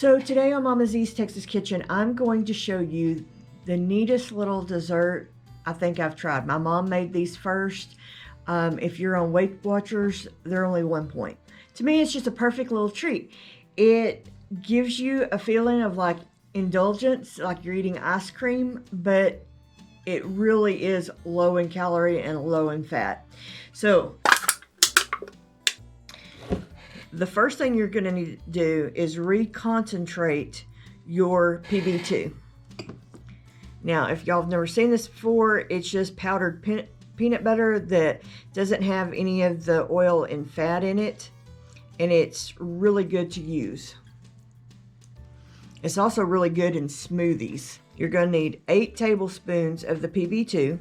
So today on Mama Z's Texas Kitchen, I'm going to show you the neatest little dessert I think I've tried. My mom made these first. If you're on Weight Watchers, they're only 1 point. To me, it's just a perfect little treat. It gives you a feeling of like indulgence, like you're eating ice cream, but it really is low in calorie and low in fat. So the first thing you're going to need to do is reconcentrate your PB2. Now, if y'all have never seen this before, it's just powdered peanut butter that doesn't have any of the oil and fat in it, and it's really good to use. It's also really good in smoothies. You're going to need 8 tablespoons of the PB2,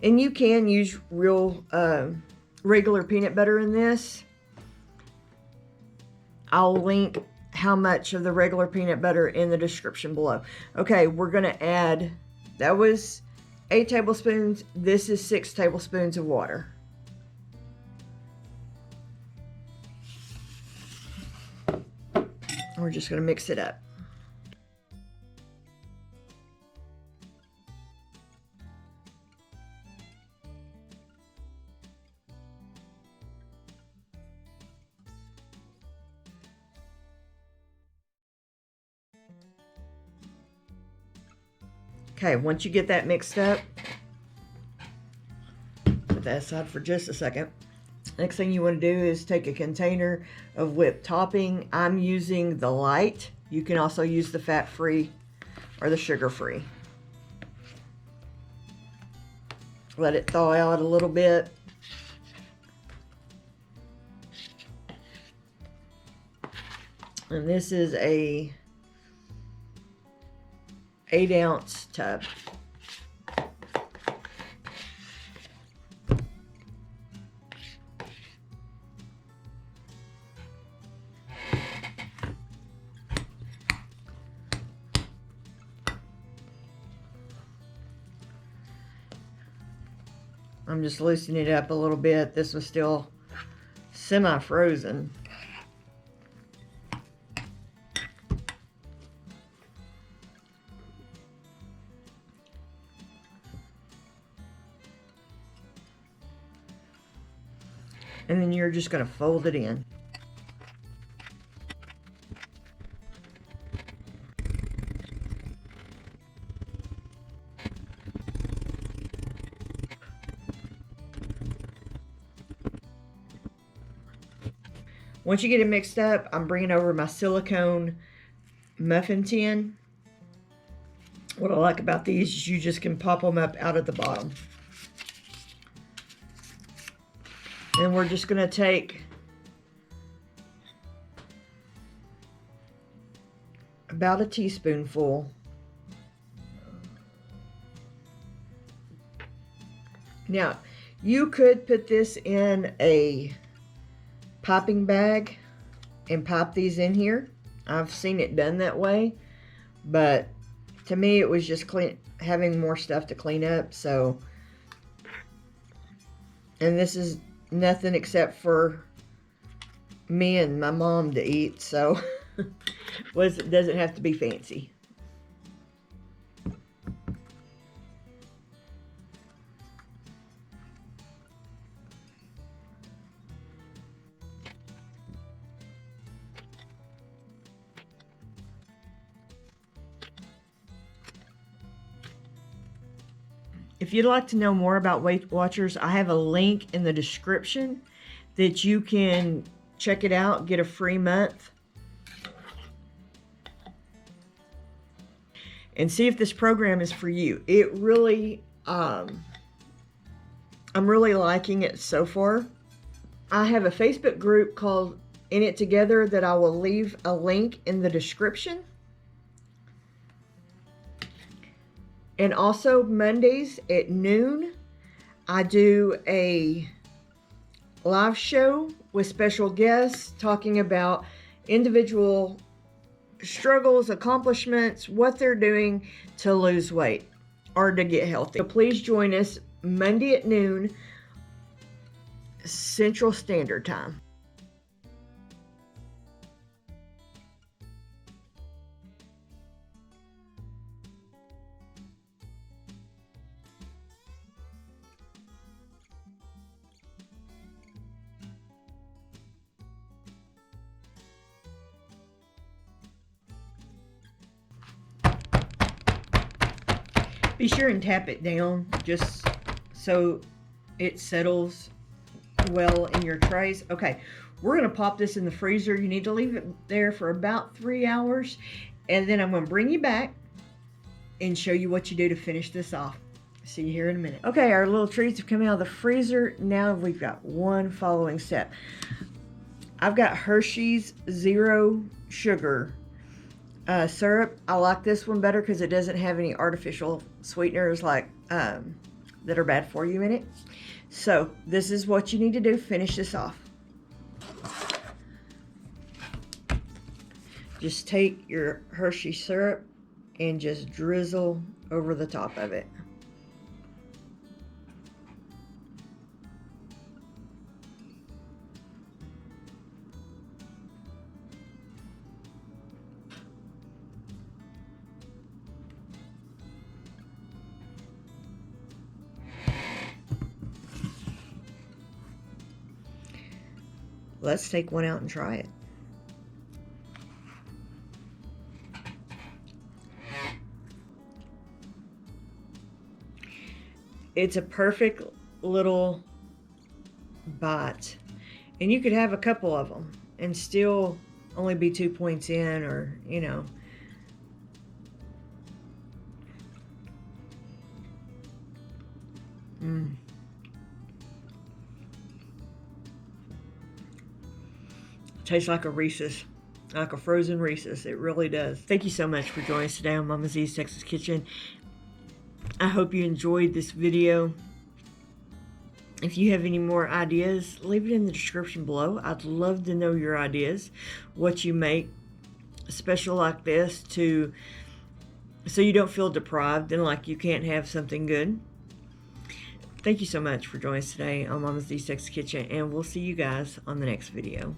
and you can use real regular peanut butter in this. I'll link how much of the regular peanut butter in the description below. Okay, we're going to add, that was 8 tablespoons. This is 6 tablespoons of water. We're just going to mix it up. Okay, once you get that mixed up, put that aside for just a second. Next thing you want to do is take a container of whipped topping. I'm using the light. You can also use the fat-free or the sugar-free. Let it thaw out a little bit. And this is a 8-ounce tub. I'm just loosening it up a little bit. This was still semi-frozen. And then you're just going to fold it in. Once you get it mixed up, I'm bringing over my silicone muffin tin. What I like about these is you just can pop them up out of the bottom. And we're just going to take about a teaspoonful. Now, you could put this in a popping bag and pop these in here. I've seen it done that way, but to me it was just having more stuff to clean up. So, and this is nothing except for me and my mom to eat, so it doesn't have to be fancy. If you'd like to know more about Weight Watchers, I have a link in the description that you can check it out, get a free month, and see if this program is for you. It really, I'm really liking it so far. I have a Facebook group called In It Together that I will leave a link in the description. And also Mondays at noon, I do a live show with special guests talking about individual struggles, accomplishments, what they're doing to lose weight or to get healthy. So please join us Monday at noon, Central Standard Time. Be sure and tap it down just so it settles well in your trays. Okay, we're going to pop this in the freezer. You need to leave it there for about 3 hours, and then I'm going to bring you back and show you what you do to finish this off. See you here in a minute. Okay, our little treats have come out of the freezer. Now we've got one following step. I've got Hershey's Zero Sugar syrup. I like this one better because it doesn't have any artificial sweeteners like that are bad for you in it. So this is what you need to do. Finish this off. Just take your Hershey syrup and just drizzle over the top of it. Let's take one out and try it. It's a perfect little bite. And you could have a couple of them and still only be 2 points in, or, you know. Tastes like a Reese's, like a frozen Reese's. It really does. Thank you so much for joining us today on Mama Z's Texas Kitchen. I hope you enjoyed this video. If you have any more ideas, leave it in the description below. I'd love to know your ideas, what you make special like this so you don't feel deprived and like you can't have something good. Thank you so much for joining us today on Mama Z's Texas Kitchen, and we'll see you guys on the next video.